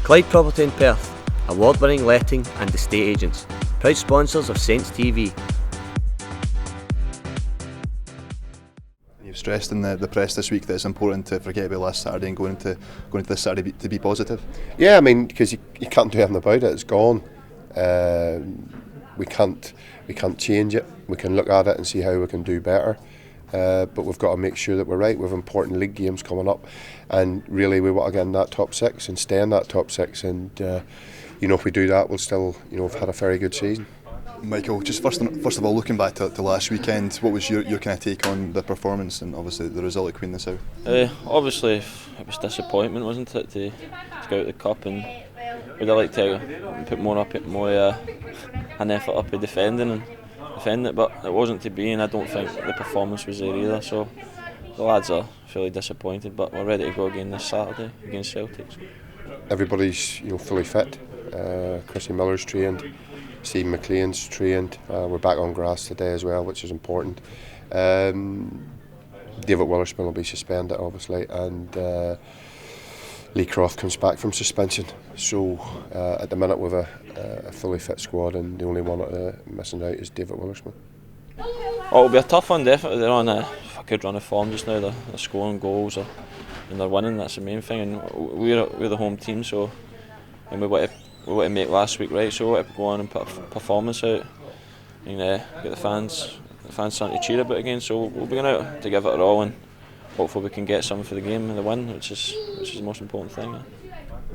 Clyde Property in Perth, award-winning letting and estate agents, proud sponsors of Saints TV. You've stressed in the press this week that it's important to forget about last Saturday and going into this Saturday to be positive. Yeah, I mean, because you can't do anything about it. It's gone. We can't change it. We can look at it and see how we can do better. But we've got to make sure that we're right. We have important league games coming up, and really we want to get in that top six and stay in that top six. And if we do that, we'll still have had a very good season. Michael, just first of all, looking back to last weekend, what was your kind of take on the performance and obviously the result at Queen the South? Obviously, it was disappointment, wasn't it, to go out the cup, and we'd have liked to put an effort up in defending it, but it wasn't to be, and I don't think the performance was there either. So the lads are fairly disappointed, but we're ready to go again this Saturday against Celtic. Everybody's fully fit. Chrissy Miller's trained. Stephen McLean's trained. We're back on grass today as well, which is important. David Willerspin will be suspended, obviously, and Lee Croft comes back from suspension. So at the minute, we've a fully fit squad, and the only one missing out is David Willerspin. It'll be a tough one, definitely. They're on a good run of form just now. They're scoring goals, and they're winning. That's the main thing. And we're the home team, so and we want to make last week right. So we want to go on and put a performance out and get the fans starting to cheer a bit again. So we'll be going out to give it our all, and hopefully we can get something for the game and the win, which is the most important thing. Yeah.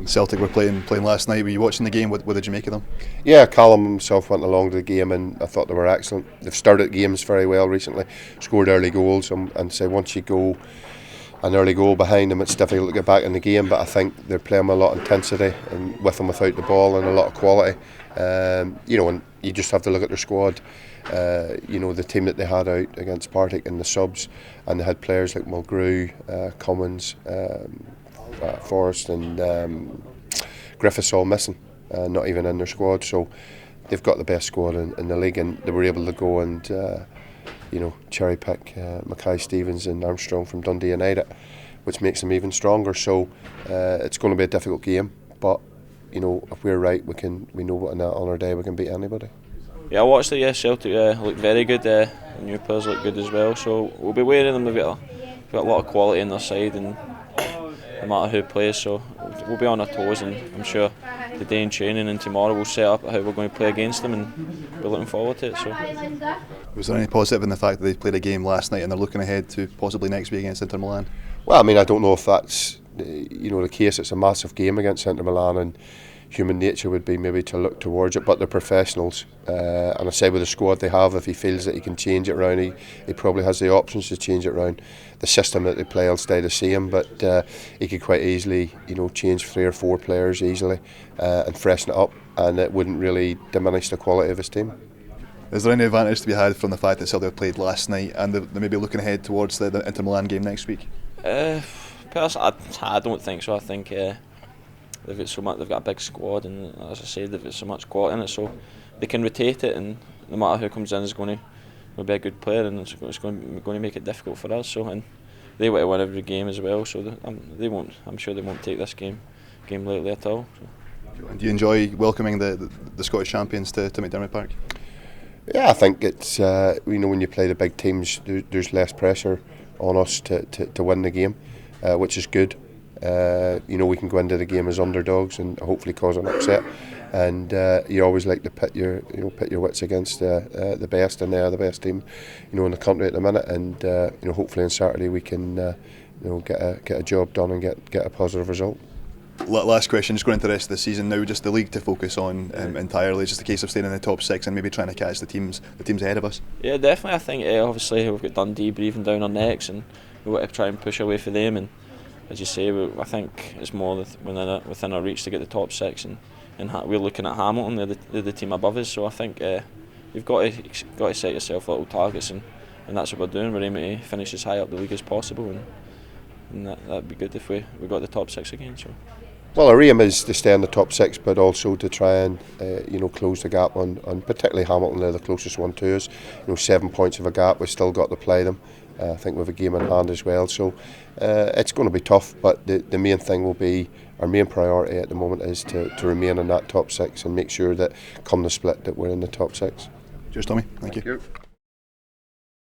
Celtic were playing last night. Were you watching the game? What did you make of them? Yeah, Callum himself went along to the game, and I thought they were excellent. They've started games very well recently, scored early goals, and say once you go an early goal behind them, it's difficult to get back in the game. But I think they're playing with a lot of intensity, and with and without the ball, and a lot of quality. And you just have to look at their squad. The team that they had out against Partick in the subs, and they had players like Mulgrew, Cummins, Forrest and Griffiths all missing, not even in their squad. So they've got the best squad in the league, and they were able to go and cherry pick Mackay Stevens and Armstrong from Dundee United, which makes them even stronger. So it's going to be a difficult game, but if we're right, we know on our day we can beat anybody. Yeah, I watched it. Celtic looked very good. The new players look good as well. So we'll be wary of them. They've got a lot of quality on their side, and no matter who plays, so we'll be on our toes. And I'm sure today in training and tomorrow we'll set up how we're going to play against them, and we're looking forward to it. So, was there any positive in the fact that they played a game last night and they're looking ahead to possibly next week against Inter Milan? Well, I mean, I don't know if that's the case. It's a massive game against Inter Milan, and human nature would be maybe to look towards it, but they're professionals, and I say with the squad they have, if he feels that he can change it around, he probably has the options to change it around. The system that they play will stay the same, but he could quite easily change 3 or 4 players easily and freshen it up, and it wouldn't really diminish the quality of his team. Is there any advantage to be had from the fact that Celtic played last night and they may be looking ahead towards the Inter Milan game next week? Personally, I don't think so. I think they've got a big squad, and as I said, they've got so much quality in it, so they can rotate it, and no matter who comes in is going to be a good player, and it's going to make it difficult for us. So, and they want to win every game as well, so I'm sure they won't take this game lightly at all. So. And do you enjoy welcoming the Scottish champions to McDiarmid Park? Yeah, I think it's when you play the big teams, there's less pressure on us to win the game, which is good. We can go into the game as underdogs and hopefully cause an upset, and you always like to pit your wits against the best, and they are the best team in the country at the minute, and hopefully on Saturday we can get a job done and get a positive result. Last question, just going into the rest of the season now, just the league to focus on entirely. It's just a case of staying in the top 6 and maybe trying to catch the teams ahead of us. Yeah, definitely. I think obviously we've got Dundee breathing down our necks, and we want to try and push away for them. And as you say, I think it's more within our reach to get the top 6, and we're looking at Hamilton. They're the team above us. So I think you've got to set yourself little targets, and that's what we're doing. We're aiming to finish as high up the league as possible, and that'd be good if we got the top 6 again. So. Well, our aim is to stay in the top 6, but also to try and close the gap on particularly Hamilton. They're the closest one to us. 7 points of a gap. We've still got to play them. I think we have a game in hand as well. So it's going to be tough, but the main thing will be our main priority at the moment is to remain in that top 6 and make sure that come the split that we're in the top 6. Cheers, Tommy. Thank you. Thank you.